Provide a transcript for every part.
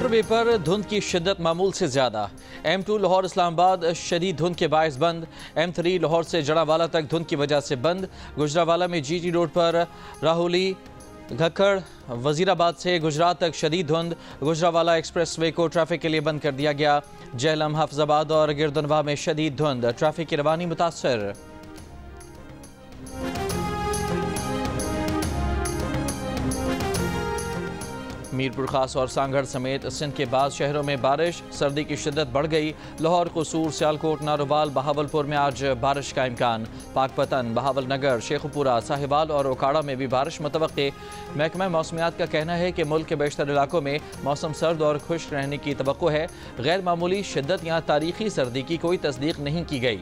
Motorway पर धुंध की शिद्दत मामूल से ज़्यादा। M2 लाहौर इस्लामाबाद शदीद धुंध के बायस बंद। M3 लाहौर से जड़ावाला तक धुंध की वजह से बंद। गुजरावाला में GT रोड पर राहुली घक्कड़ वजीराबाद से गुजरात तक शदीद धुंध। गुजरावाला एक्सप्रेस वे को ट्रैफिक के लिए बंद कर दिया गया। जेहलम हाफजाबाद और गिरदनवा में शदीद धुंध, ट्रैफिक की रवानी मुतासर। मीरपुर खास और सांगढ़ समेत सिंध के बाद शहरों में बारिश, सर्दी की शिद्दत बढ़ गई। लाहौर, कसूर, सियालकोट, नारोवाल, बहावलपुर में आज बारिश का इम्कान। पाकपतन, बहावल नगर, शेखुपुरा, साहिवाल और ओकाड़ा में भी बारिश मुतवक्के। महकमा मौसमियात का कहना है कि मुल्क के बेशतर इलाकों में मौसम सर्द और खुश्क रहने की तवक्को है। गैर मामूली शिद्दत या तारीखी सर्दी की कोई तस्दीक नहीं की गई।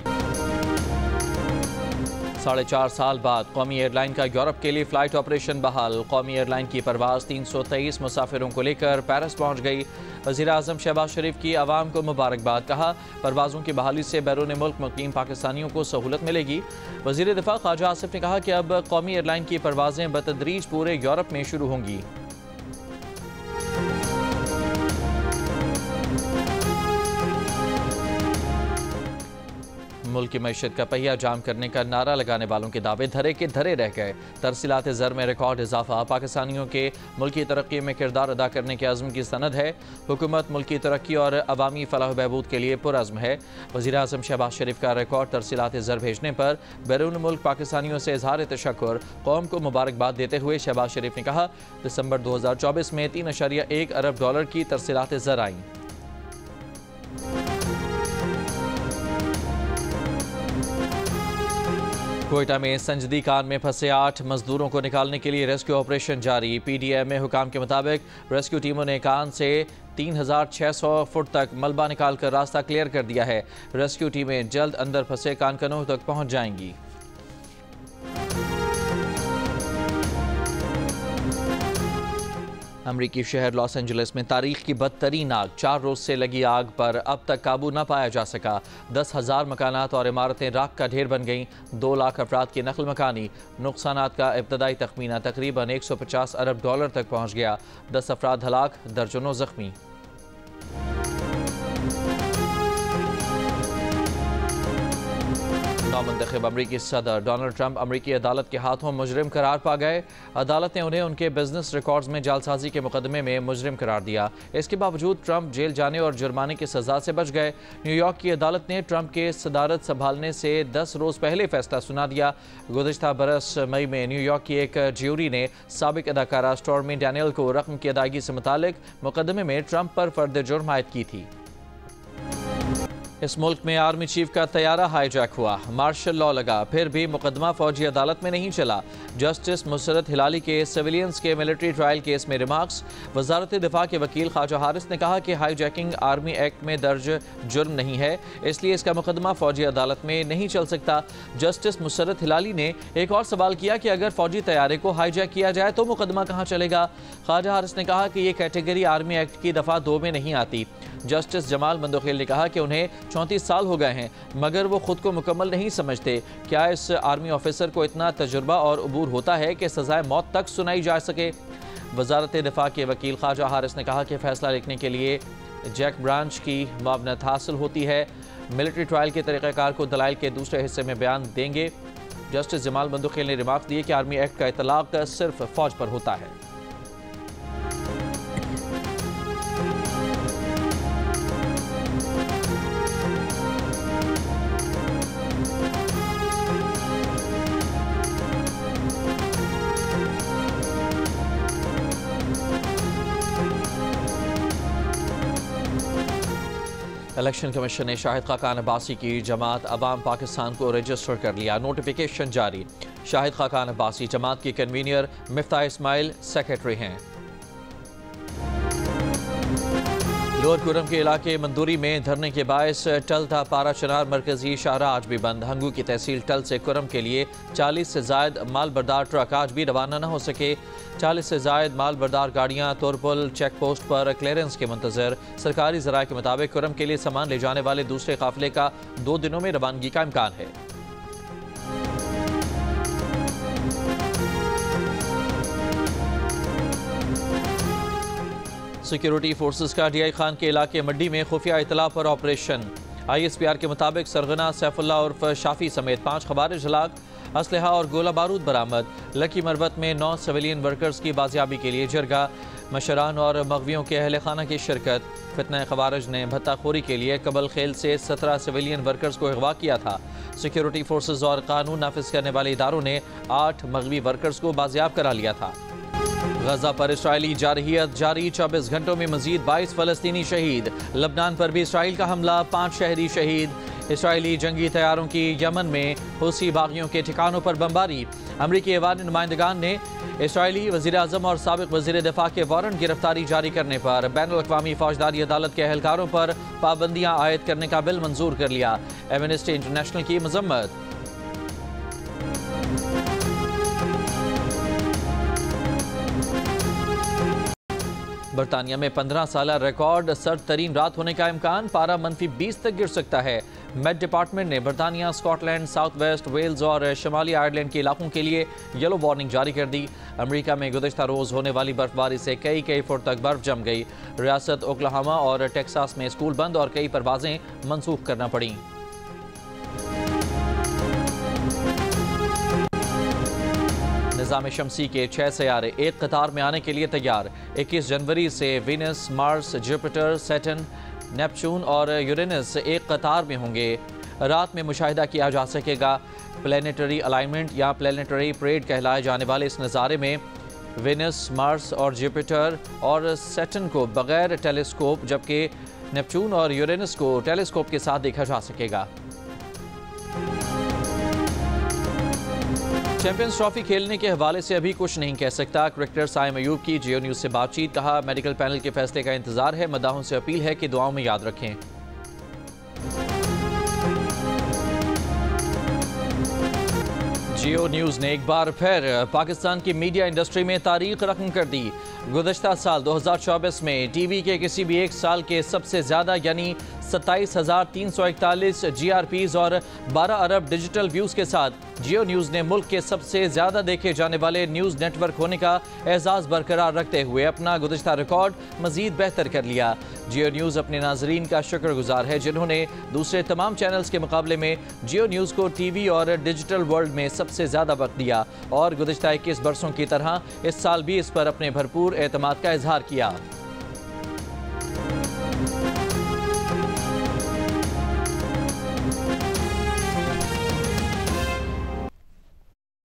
4.5 साल बाद कौमी एयरलाइन का यूरोप के लिए फ़्लाइट ऑपरेशन बहाल। कौमी एयरलाइन की परवाज़ 323 मुसाफिरों को लेकर पेरिस पहुंच गई। वज़ीर-ए-आज़म शहबाज शरीफ की आवाम को मुबारकबाद। कहा, परवाज़ों की बहाली से बैरून मुल्क मुक़ीम पाकिस्तानियों को सहूलत मिलेगी। वज़ीर दिफ़ा ख्वाजा आसिफ ने कहा कि अब कौमी एयरलाइन की परवाज़ें बतदरीज पूरे यूरोप में शुरू होंगी। मुल्क की मईशत का पहिया जाम करने का नारा लगाने वालों के दावे धरे के धरे रह गए। तरसीलात ज़र में रिकॉर्ड इजाफा पाकिस्तानियों के मुल्की तरक्की में किरदार अदा करने के अज़्म की सनद है। हुकूमत मुल्की तरक्की और अवामी फलाह बहबूद के लिए पुरअज़्म है। वज़ीर-ए-आज़म शहबाज शरीफ का रिकॉर्ड तरसीलात ज़र भेजने पर बैरून मुल्क पाकिस्तानियों से इज़हार तशक्कुर। कौम को मुबारकबाद देते हुए शहबाज शरीफ ने कहा, दिसंबर 2024 में $3.1 अरब की तरसीलात ज़र आईं। कोयटा में संजदी कान में फंसे 8 मजदूरों को निकालने के लिए रेस्क्यू ऑपरेशन जारी। PDM में हुकाम के मुताबिक रेस्क्यू टीमों ने कान से 3600 फुट तक मलबा निकालकर रास्ता क्लियर कर दिया है। रेस्क्यू टीमें जल्द अंदर फंसे कानकनों तक पहुंच जाएंगी। अमरीकी शहर लॉस एंजलिस में तारीख की बदतरीन आग। 4 रोज से लगी आग पर अब तक काबू न पाया जा सका। 10,000 मकानात और इमारतें राख का ढेर बन गईं। 2 लाख अफराद की नकल मकानी। नुकसानात का इब्तदाई तखमीना तकरीबन $150 अरब तक पहुँच गया। 10 अफराद हलाक, दर्जनों जख्मी। नौमंतखब अमरीकी सदर डोनाल्ड ट्रंप अमरीकी अदालत के हाथों मुजरिम करार पा गए। अदालत ने उन्हें उनके बिजनेस रिकॉर्ड्स में जालसाजी के मुकदमे में मुजरिम करार दिया। इसके बावजूद ट्रंप जेल जाने और जुर्माने की सजा से बच गए। न्यूयॉर्क की अदालत ने ट्रंप के सदारत संभालने से 10 रोज पहले फैसला सुना दिया। गुज़िश्ता बरस मई में न्यूयॉर्क की एक ज्यूरी ने साबिक अदाकारा स्टॉर्मी डैनियल को रकम की अदायगी से मुतालिक मुकदमे में ट्रंप पर फर्द जुर्म आयद की थी। इस मुल्क में आर्मी चीफ का तैयारा हाईजैक हुआ। मार्शल लॉ लगा, फिर भी मुकदमा फौजी अदालत में नहीं चला। जस्टिस मुसरत हिलाली के सिविलियंस के मिलिट्री ट्रायल केस में रिमार्क्स। वजारत दिफा के वकील ख्वाजा हारिस ने कहा कि हाईजैकिंग आर्मी एक्ट में दर्ज जुर्म नहीं है, इसलिए इसका मुकदमा फौजी अदालत में नहीं चल सकता। जस्टिस मुसरत हिलाली ने एक और सवाल किया कि अगर फौजी तैयारे को हाईजैक किया जाए तो मुकदमा कहाँ चलेगा। ख्वाजा हारिस ने कहा कि यह कैटेगरी आर्मी एक्ट की दफ़ा 2 में नहीं आती। जस्टिस जमाल मंदोखेल ने कहा कि उन्हें 34 साल हो गए हैं मगर वो खुद को मुकम्मल नहीं समझते। क्या इस आर्मी ऑफिसर को इतना तजुर्बा और अबूर होता है कि सजाए मौत तक सुनाई जा सके। वजारत दिफा के वकील ख्वाजा हारिस ने कहा कि फैसला लिखने के लिए जैक ब्रांच की मुआवनत हासिल होती है। मिलिट्री ट्रायल के तरीक़ाकार को दलाइल के दूसरे हिस्से में बयान देंगे। जस्टिस जमाल मंदोखेल ने रिमार्क दिए कि आर्मी एक्ट का इतलाक सिर्फ फौज पर होता है। इलेक्शन कमीशन ने शाहिद खाकान अब्बासी की जमात अवाम पाकिस्तान को रजिस्टर कर लिया। नोटिफिकेशन जारी। शाहिद खाकान अब्बासी जमात के कन्वीनर, मिफ्ताह इस्माइल सेक्रेटरी हैं। लोअर कुरम के इलाके मंदूरी में धरने के बायस टल था पारा चनार मरकजी शाहरा आज भी बंद। हंगू की तहसील टल से कुरम के लिए 40 से जायद माल बरदार ट्रक आज भी रवाना न हो सके। 40 से जायद माल बरदार गाड़ियां तोरपुल चेक पोस्ट पर क्लियरेंस के मुंतजर। सरकारी ज़राए के मुताबिक कुरम के लिए सामान ले जाने वाले दूसरे काफिले का 2 दिनों में रवानगी का इम्कान है। सिक्योरिटी फोर्सेस का DI खान के इलाके मड्डी में खुफिया इतला पर ऑपरेशन। ISPR के मुताबिक सरगना सैफुल्ला उर्फ शाफी समेत 5 खवारिज हलाक, असलहा और गोला बारूद बरामद। लकी मरबत में 9 सिविलियन वर्कर्स की बाजियाबी के लिए जरगा, मशरान और मगवियों के अहल खाना की शिरकत। फितना खवारिज ने भत्ताखोरी के लिए कबल खेल से 17 सिविलियन वर्कर्स को अगवा किया था। सिक्योरिटी फोर्सेस और कानून नाफिज करने वाले इदारों ने 8 मगवी वर्कर्स को बाजियाब करा लिया था। गजा पर इसराइली जारहियत जारी, 24 घंटों में मजीद 22 फलस्तीनी शहीद। लबनान पर भी इसराइल का हमला, 5 शहरी शहीद। इसराइली जंगी तैयारों की यमन में हुसी बागियों के ठिकानों पर बमबारी। अमरीकी ऐवान नुमाइंदगान ने इसराइली वज़ीर आज़म और साबिक़ वज़ीर दिफा के वारंट गिरफ्तारी जारी करने पर बैनुल-अक़वामी फौजदारी अदालत के एहलकारों पर पाबंदियाँ आयद करने का बिल मंजूर कर लिया। एमनेस्टी इंटरनेशनल की मजम्मत। बरतानिया में 15 साल रिकॉर्ड सर्द तरीन रात होने का इम्कान, पारा -20 तक गिर सकता है। मेट डिपार्टमेंट ने बरतानिया, स्कॉटलैंड, साउथ वेस्ट वेल्स और शिमाली आयरलैंड के इलाकों के लिए येलो वार्निंग जारी कर दी। अमरीका में गुज़श्ता रोज़ होने वाली बर्फबारी से कई फुट तक बर्फ जम गई। रियासत ओक्लाहोमा और टेक्सास में स्कूल बंद और कई परवाजें मनसूख करना पड़ी। निज़ाम शमसी के 6 सैयारे एक कतार में आने के लिए तैयार। 21 जनवरी से Venus, Mars, Jupiter, Saturn, Neptune और यूरेनस एक कतार में होंगे। रात में मुशाहिदा किया जा सकेगा। प्लैनेटरी अलाइनमेंट या प्लैनेटरी परेड कहलाए जाने वाले इस नज़ारे में वीनस, मार्स और जुपिटर और सैटर्न को बगैर टेलीस्कोप, जबकि नेपच्यून और यूरेनस को टेलीस्कोप के साथ देखा जा सकेगा। चैंपियंस ट्रॉफी खेलने के हवाले से अभी कुछ नहीं कह सकता। क्रिकेटर साइम अयूब की जियो न्यूज़ से बातचीत। कहा, मेडिकल पैनल के फैसले का इंतजार है। मदाहों से अपील है कि दुआओं में याद रखें। जियो न्यूज़ ने एक बार फिर पाकिस्तान की मीडिया इंडस्ट्री में तारीख रकम कर दी। गुज़श्ता साल 2024 में टीवी के किसी भी एक साल के सबसे ज़्यादा यानी 27,341 GRPs और 12 अरब डिजिटल व्यूज़ के साथ जियो न्यूज़ ने मुल्क के सबसे ज़्यादा देखे जाने वाले न्यूज़ नेटवर्क होने का एजाज़ बरकरार रखते हुए अपना गुज़श्ता रिकॉर्ड मज़ीद बेहतर कर लिया। जियो न्यूज़ अपने नाजरीन का शुक्रगुजार है जिन्होंने दूसरे तमाम चैनल्स के मुकाबले में जियो न्यूज़ को टीवी और डिजिटल वर्ल्ड में सबसे ज़्यादा वक्त दिया और गुज़श्ता 21 बरसों की तरह इस साल भी इस पर अपने भरपूर एतमाद का इजहार किया।